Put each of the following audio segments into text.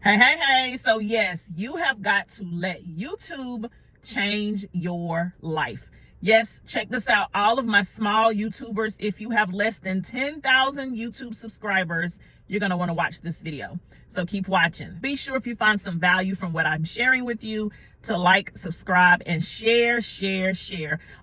Hey. So yes, you have got to let YouTube change your life. Yes, check this out. All of my small YouTubers, if you have less than 10,000 YouTube subscribers, you're going to want to watch this video. So keep watching. Be sure if you find some value from what I'm sharing with you to like, subscribe, and share.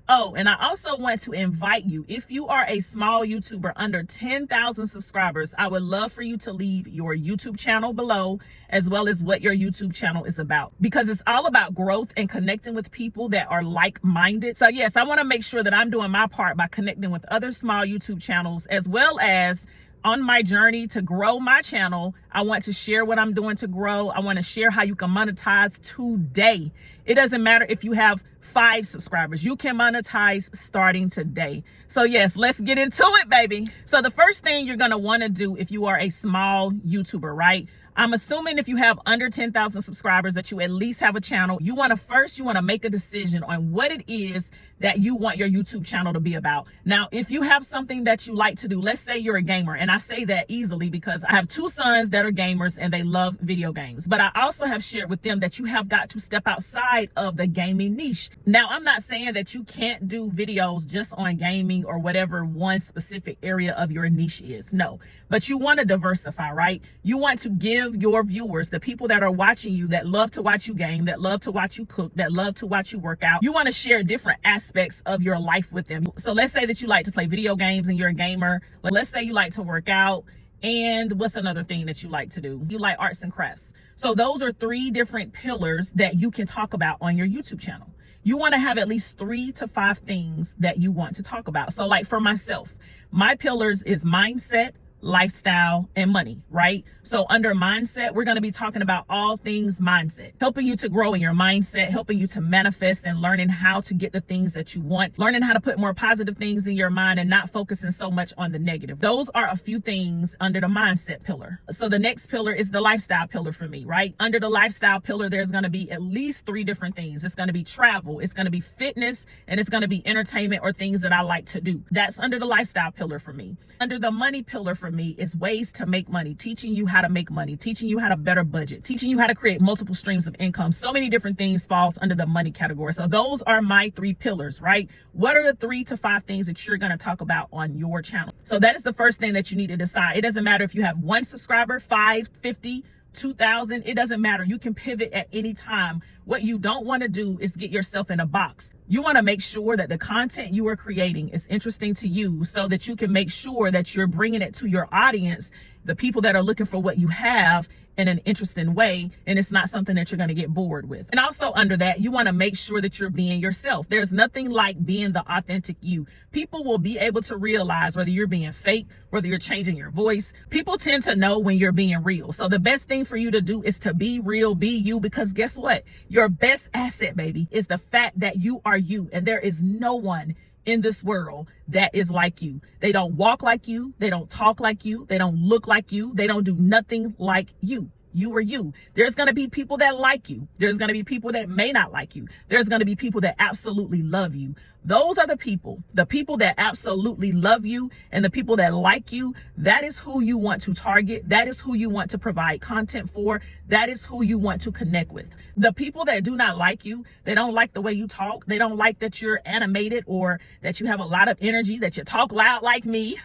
Oh, and I also want to invite you, if you are a small YouTuber under 10,000 subscribers, I would love for you to leave your YouTube channel below, as well as what your YouTube channel is about, because it's all about growth and connecting with people that are like-minded. So yes, I want to make sure that I'm doing my part by connecting with other small YouTube channels, as well as on my journey to grow my channel. I want to share what I'm doing to grow. I want to share how you can monetize today. It doesn't matter if you have 5 subscribers, you can monetize starting today. So yes, let's get into it, baby. So the first thing you're going to want to do if you are a small YouTuber, right? I'm assuming if you have under 10,000 subscribers that you at least have a channel. You want to make a decision on what it is that you want your YouTube channel to be about. Now, if you have something that you like to do, let's say you're a gamer, and I say that easily because I have 2 sons that are gamers and they love video games, but I also have shared with them that you have got to step outside of the gaming niche. Now, I'm not saying that you can't do videos just on gaming or whatever one specific area of your niche is. No, but you want to diversify, right? You want to give your viewers, the people that are watching you, that love to watch you game, that love to watch you cook, that love to watch you work out, you want to share different aspects of your life with them. So let's say that you like to play video games and you're a gamer. Let's say you like to work out. And what's another thing that you like to do? You like arts and crafts. So those are 3 different pillars that you can talk about on your YouTube channel. You want to have at least 3 to 5 things that you want to talk about. So like for myself, my pillars is mindset, lifestyle, and money, right? So under mindset, we're going to be talking about all things mindset, helping you to grow in your mindset, helping you to manifest and learning how to get the things that you want, learning how to put more positive things in your mind and not focusing so much on the negative. Those are a few things under the mindset pillar. So the next pillar is the lifestyle pillar for me, right? Under the lifestyle pillar, there's going to be at least 3 different things. It's going to be travel, it's going to be fitness, and it's going to be entertainment or things that I like to do. That's under the lifestyle pillar for me. Under the money pillar for me is ways to make money, teaching you how to make money, teaching you how to better budget, teaching you how to create multiple streams of income. So many different things falls under the money category. So those are my 3 pillars, right? What are the 3 to 5 things that you're going to talk about on your channel? So that is the first thing that you need to decide. It doesn't matter if you have 1 subscriber, 5, 50, 2,000, it doesn't matter. You can pivot at any time. What you don't want to do is get yourself in a box. You want to make sure that the content you are creating is interesting to you so that you can make sure that you're bringing it to your audience, the people that are looking for what you have, in an interesting way, and it's not something that you're going to get bored with. And also under that, you want to make sure that you're being yourself. There's nothing like being the authentic you. People will be able to realize whether you're being fake, whether you're changing your voice. People tend to know when you're being real. So the best thing for you to do is to be real, be you, because guess what? Your best asset, baby, is the fact that you are you, and there is no one in this world that is like you. They don't walk like you. They don't talk like you. They don't look like you. They don't do nothing like you. You are you. There's going to be people that like you. There's going to be people that may not like you. There's going to be people that absolutely love you. Those are the people that absolutely love you and the people that like you. That is who you want to target. That is who you want to provide content for. That is who you want to connect with. The people that do not like you, they don't like the way you talk. They don't like that you're animated or that you have a lot of energy, that you talk loud like me.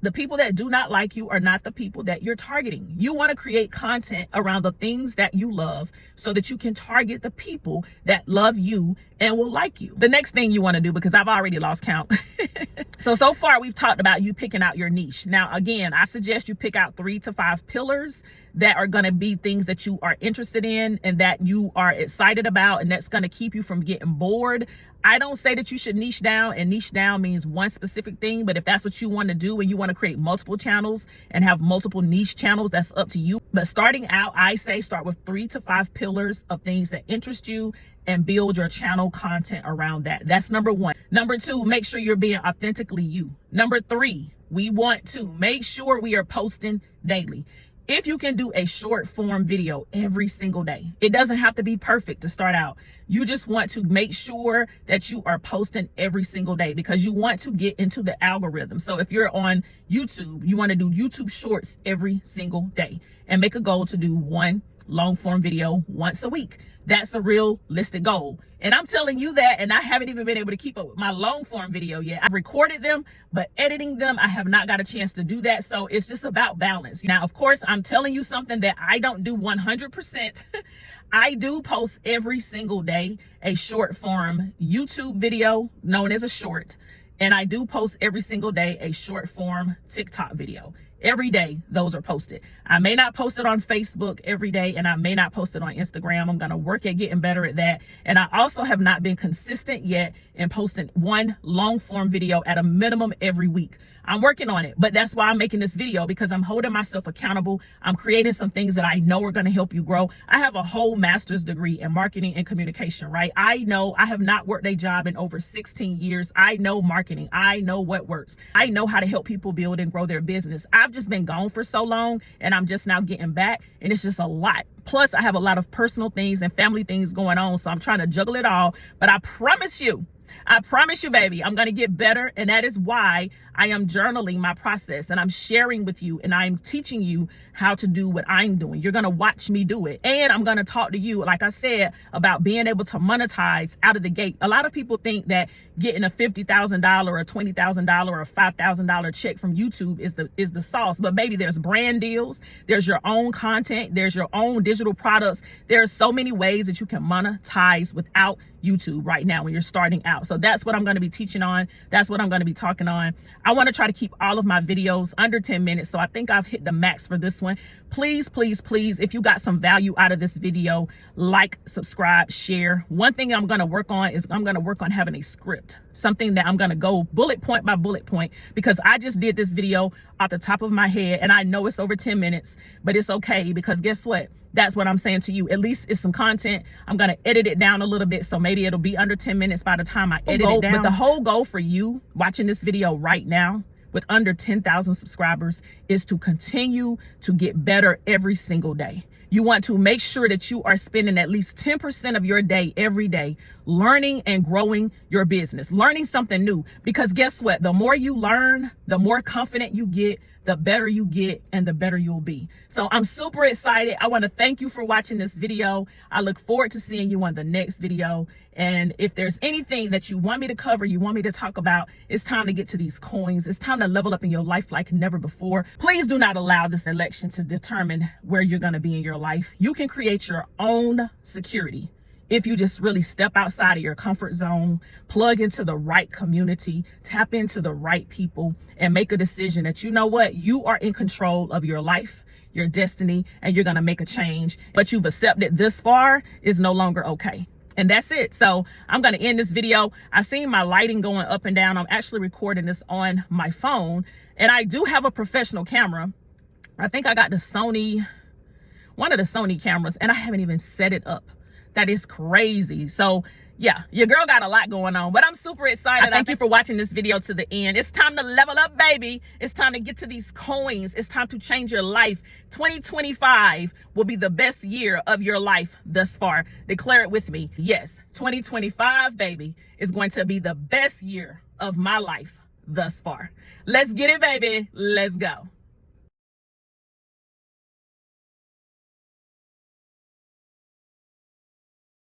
The people that do not like you are not the people that you're targeting. You want to create content around the things that you love so that you can target the people that love you and will like you. The next thing you want to do, because I've already lost count. So far we've talked about you picking out your niche. Now, again, I suggest you pick out 3 to 5 pillars that are going to be things that you are interested in and that you are excited about, and that's going to keep you from getting bored. I don't say that you should niche down, and niche down means one specific thing, but if that's what you want to do and you want to create multiple channels and have multiple niche channels, that's up to you. But starting out, I say start with 3 to 5 pillars of things that interest you and build your channel content around that. That's number 1. Number 2, make sure you're being authentically you. Number 3, we want to make sure we are posting daily. if you can do a short form video every single day, it doesn't have to be perfect to start out. You just want to make sure that you are posting every single day because you want to get into the algorithm. So if you're on YouTube, you want to do YouTube shorts every single day and make a goal to do one long form video once a week. That's a realistic goal. And I'm telling you that, and I haven't even been able to keep up with my long form video yet. I've recorded them, but editing them, I have not got a chance to do that. So it's just about balance. Now, of course, I'm telling you something that I don't do 100%. I do post every single day a short form YouTube video known as a short. And I do post every single day a short form TikTok video. Every day, those are posted. I may not post it on Facebook every day, and I may not post it on Instagram. I'm going to work at getting better at that. And I also have not been consistent yet in posting one long form video at a minimum every week. I'm working on it, but that's why I'm making this video, because I'm holding myself accountable. I'm creating some things that I know are going to help you grow. I have a whole master's degree in marketing and communication, right? I know I have not worked a job in over 16 years. I know marketing. I know what works. I know how to help people build and grow their business. I've just been gone for so long, and I'm just now getting back, and it's just a lot. Plus, I have a lot of personal things and family things going on, so I'm trying to juggle it all. But I promise you, baby, I'm going to get better. And that is why I am journaling my process, and I'm sharing with you, and I'm teaching you how to do what I'm doing. You're going to watch me do it. And I'm going to talk to you, like I said, about being able to monetize out of the gate. A lot of people think that getting a $50,000 or $20,000 or $5,000 check from YouTube is the sauce. But baby, there's brand deals. There's your own content. There's your own digital products. There are so many ways that you can monetize without YouTube right now when you're starting out. So that's what I'm going to be teaching on. That's what I'm going to be talking on. I want to try to keep all of my videos under 10 minutes. So I think I've hit the max for this one. Please, please, please, if you got some value out of this video, like, subscribe, share. One thing I'm going to work on is I'm going to work on having a script, something that I'm going to go bullet point by bullet point, because I just did this video off the top of my head, and I know it's over 10 minutes, but it's okay, because guess what? That's what I'm saying to you. At least it's some content. I'm going to edit it down a little bit, so maybe it'll be under 10 minutes by the time I edit it down. But the whole goal for you watching this video right now with under 10,000 subscribers is to continue to get better every single day. You want to make sure that you are spending at least 10% of your day every day learning and growing your business, learning something new. Because guess what? The more you learn, the more confident you get, the better you get, and the better you'll be. So I'm super excited. I want to thank you for watching this video. I look forward to seeing you on the next video. And if there's anything that you want me to cover, you want me to talk about, it's time to get to these coins. It's time to level up in your life like never before. Please do not allow this election to determine where you're going to be in your life. You can create your own security if you just really step outside of your comfort zone, plug into the right community, tap into the right people, and make a decision that, you know what, you are in control of your life, your destiny, and you're going to make a change. But you've accepted this far is no longer okay. And that's it. So I'm going to end this video. I seen my lighting going up and down. I'm actually recording this on my phone, and I do have a professional camera. I think I got one of the Sony cameras, and I haven't even set it up. That is crazy. So yeah, your girl got a lot going on, but I'm super excited. I thank you for watching this video to the end. It's time to level up, baby. It's time to get to these coins. It's time to change your life. 2025 will be the best year of your life thus far. Declare it with me. Yes, 2025, baby, is going to be the best year of my life thus far. Let's get it, baby. Let's go.